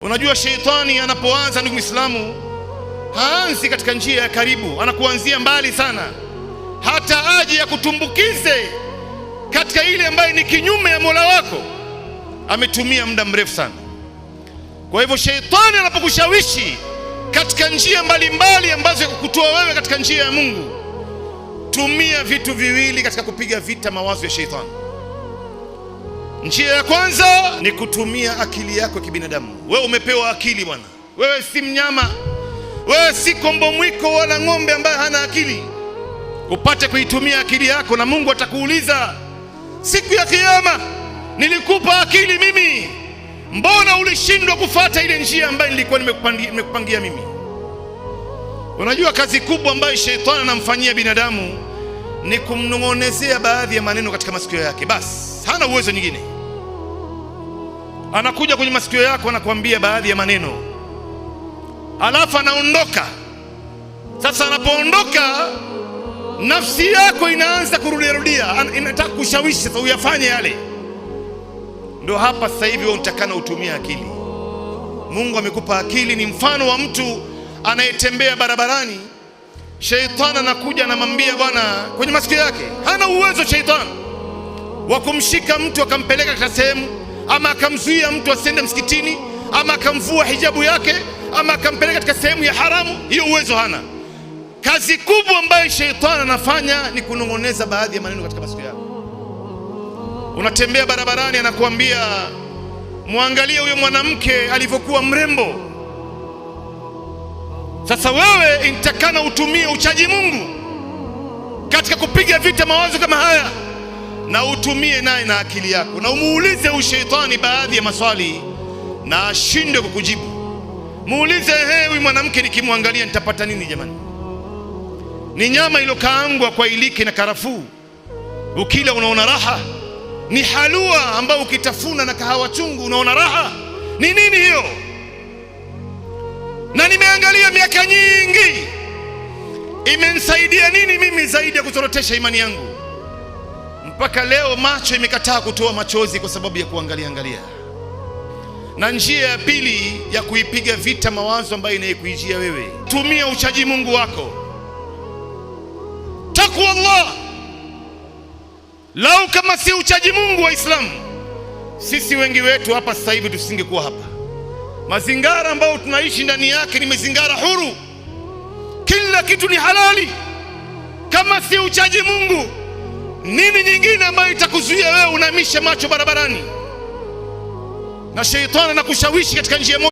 Unajua sheitani anapoanza, ndugu Muislamu, haanzi katika njia ya karibu, anakuanzia mbali sana, hata aje ya kutumbukize katika ile ambayo ni kinyume ya Mola wako, ametumia muda mrefu sana. Kwa hivyo sheitani anapokushawishi katika njia mbalimbali ambazo kukutoa wewe katika njia ya Mungu, tumia vitu viwili katika kupiga vita mawazo ya sheitani. Njia ya kwanza ni kutumia akili yako ya kibinadamu. Wewe umepewa akili bwana, wewe si mnyama, wewe si kombo mwiko wala ng'ombe ambaye hana akili. Upate kuitumia akili yako, na Mungu atakuuliza siku ya Kiyama, nilikupa akili mimi, mbona ulishindwa kufuata ile njia ambayo nilikuwa nimekupangia mimi? Unajua kazi kubwa ambayo sheitani anamfanyia binadamu ni kumnong'onezea baadhi ya maneno katika masikio yake, basi hana uwezo nyingine. Anakuja kwenye masikio yako, anakuambia baadhi ya maneno, alafu anaondoka. Sasa anapoondoka, nafsi yako inaanza kurudia, inataka kushawishi sasa uyafanye yale. Ndio hapa sasa hivi wewe unatakana utumie akili. Mungu amekupa akili. Ni mfano wa mtu anayetembea barabarani, sheitani anakuja anamwambia bwana kwenye masikio yake. Hana uwezo sheitani wa kumshika mtu akampeleka katika sehemu, ama akamzuia mtu asiende msikitini, ama akamvua hijabu yake, ama akampeleka katika sehemu ya haramu. Hiyo uwezo hana. Kazi kubwa ambayo sheitani anafanya ni kunong'oneza baadhi ya maneno katika masikio yako. Unatembea barabarani, anakuambia muangalie huyo mwanamke alivyokuwa mrembo. Sasa wewe inatakana utumie uchaji Mungu katika kupiga vita mawazo kama haya, na utumie naye na akili yako, na umuulize ushaitani baadhi ya maswali na ashinde kukujibu. Muulize, huyu mwanamke nikimwangalia nitapata nini jamani? Ni nyama iliyokaangwa kwa iliki na karafuu, ukila unaona raha? Ni halua ambayo ukitafuna na kahawa chungu unaona raha? Ni nini hiyo? Na nimeangalia miaka nyingi, imenisaidia nini mimi zaidi ya kuzorotesha imani yangu? Mpaka leo macho imekataa kutoa machozi kwa sababu ya kuangalia. Na njia ya pili ya kuipiga vita mawazo ambayo inaikuijia wewe, tumia uchaji Mungu wako, takwa Allah. Lau kama si uchaji Mungu wa Islamu, sisi wengi wetu hapa sasa hivi tusingekuwa hapa. Mazingara ambayo tunaishi ndani yake ni mazingara huru, kila kitu ni halali. Kama si uchaji Mungu, nini nyingine ambayo itakuzuia wewe unamisha macho barabarani? Na sheitani anakushawishi katika njia moja.